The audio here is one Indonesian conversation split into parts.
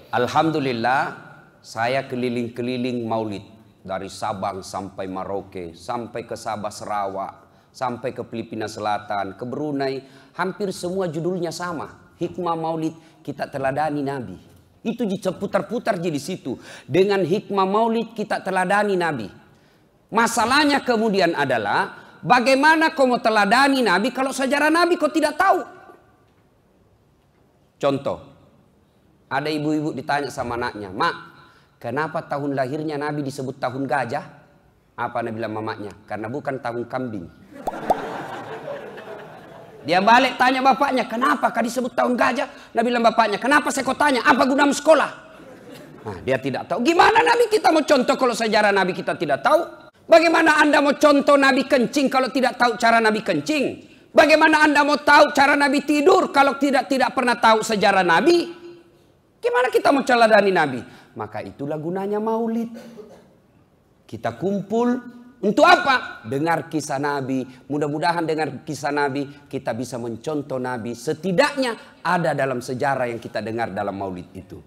Alhamdulillah, saya keliling-keliling maulid. Dari Sabang sampai Merauke, sampai ke Sabah Sarawak, sampai ke Filipina Selatan, ke Brunei. Hampir semua judulnya sama. Hikmah maulid, kita teladani Nabi. Itu putar-putar di situ. Dengan hikmah maulid kita teladani Nabi. Masalahnya kemudian adalah, bagaimana kau mau teladani Nabi kalau sejarah Nabi kau tidak tahu? Contoh, ada ibu-ibu ditanya sama anaknya, "Mak, kenapa tahun lahirnya Nabi disebut tahun gajah?" Apa Nabi bilang mamanya? Karena bukan tahun kambing. Dia balik tanya bapaknya, "Kenapa kau disebut tahun gajah?" Nabi bilang bapaknya, "Kenapa saya kau tanya? Apa gunamu sekolah?" Nah, dia tidak tahu. Gimana Nabi kita mau contoh kalau sejarah Nabi kita tidak tahu? Bagaimana Anda mau contoh Nabi kencing kalau tidak tahu cara Nabi kencing? Bagaimana Anda mau tahu cara Nabi tidur kalau tidak pernah tahu sejarah Nabi? Gimana kita mau teladani Nabi? Maka itulah gunanya maulid. Kita kumpul untuk apa? Dengar kisah Nabi. Mudah-mudahan dengan kisah Nabi kita bisa mencontoh Nabi. Setidaknya ada dalam sejarah yang kita dengar dalam maulid itu.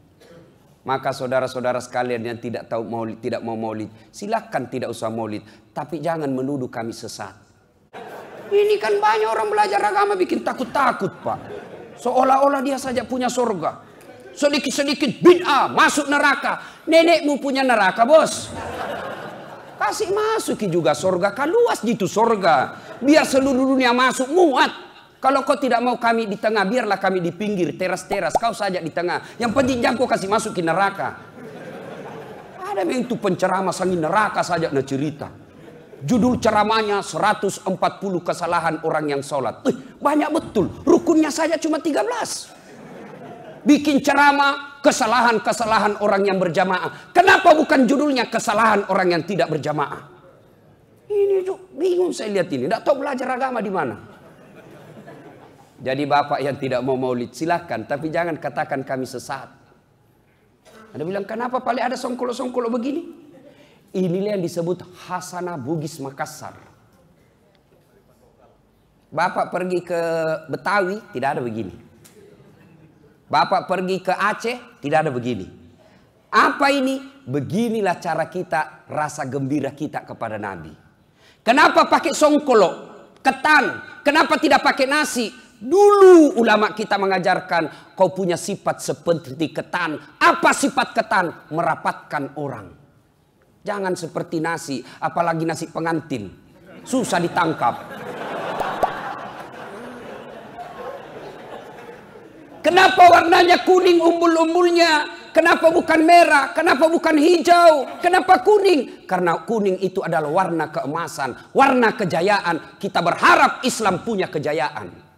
Maka saudara-saudara sekalian yang tidak tahu maulid, tidak mau maulid, silakan tidak usah maulid. Tapi jangan menuduh kami sesat. Ini kan banyak orang belajar agama bikin takut-takut, Pak. Seolah-olah dia saja punya surga. Sedikit-sedikit bid'ah, masuk neraka. Nenekmu punya neraka, bos. Kasih masuki juga surga. Kan luas gitu surga. Biar seluruh dunia masuk, muat. Kalau kau tidak mau kami di tengah, biarlah kami di pinggir, teras-teras. Kau saja di tengah. Yang penting jangan kau kasih masuk ke neraka. Ada yang itu penceramah sangi neraka saja na cerita. Judul ceramahnya 140 kesalahan orang yang sholat. Banyak betul. Rukunnya saja cuma 13. Bikin ceramah kesalahan-kesalahan orang yang berjamaah. Kenapa bukan judulnya kesalahan orang yang tidak berjamaah? Ini bingung saya lihat ini. Tidak tahu belajar agama di mana. Jadi bapak yang tidak mau maulid silahkan. Tapi jangan katakan kami sesat. Anda bilang kenapa paling ada songkolo-songkolo begini? Inilah yang disebut Hasanah Bugis Makassar. Bapak pergi ke Betawi tidak ada begini. Bapak pergi ke Aceh tidak ada begini. Apa ini? Beginilah cara kita, rasa gembira kita kepada Nabi. Kenapa pakai songkolo, ketan? Kenapa tidak pakai nasi? Dulu ulama kita mengajarkan kau punya sifat seperti ketan. Apa sifat ketan? Merapatkan orang. Jangan seperti nasi, apalagi nasi pengantin. Susah ditangkap. Kenapa warnanya kuning umbul-umbulnya? Kenapa bukan merah? Kenapa bukan hijau? Kenapa kuning? Karena kuning itu adalah warna keemasan, warna kejayaan. Kita berharap Islam punya kejayaan.